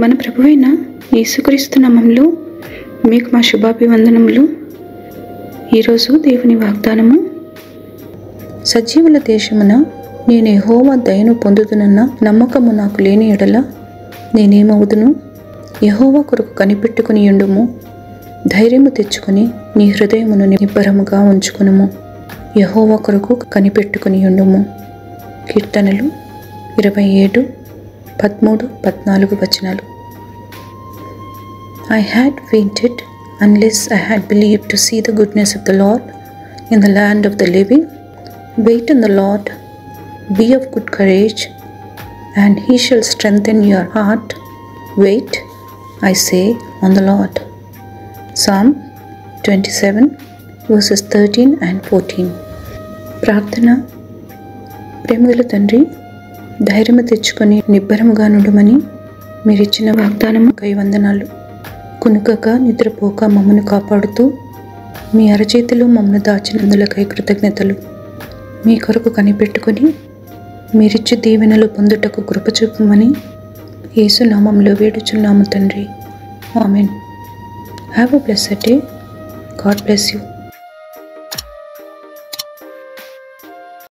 మన ప్రభువైన యేసుక్రీస్తు నామములో మీకు మా శుభాభివందనములు. ఈరోజు దేవుని వాగ్దానము. సజీవుల దేశమున నేను యెహోవా దయను పొందుదునన్న నమ్మకము నాకు లేని ఎడల నేనేమవుదును? యెహోవా కొరకు కనిపెట్టుకుని యుండుము. ధైర్యము తెచ్చుకొని నీ హృదయమును నిబ్బరముగా ఉంచుకునుము. యెహోవా కొరకు కనిపెట్టుకుని యుండుము. కీర్తనలు 27:13-14 వచనాలు. I had fainted unless I had believed to see the goodness of the Lord in the land of the living. Wait on the Lord, be of good courage, and he shall strengthen your heart. Wait, I say, on the Lord. Psalm 27:13-14. ప్రార్థన. ప్రేమగల తండ్రి, ధైర్యము తెచ్చుకొని నిబ్బరముగా నుండుమని మీరిచ్చిన వాగ్దానము కై వందనాలు. కునుకక నిద్రపోక మమ్మను కాపాడుతూ మీ అరచేతిలో మమ్మను దాచినందులకై కృతజ్ఞతలు. మీ కొరకు కనిపెట్టుకొని మీరిచ్చు దీవెనలు పొందుటకు కృప చూపమని యేసు నామములో వేడుచున్నాము తండ్రి. Amen. Have a blessed day. God bless you.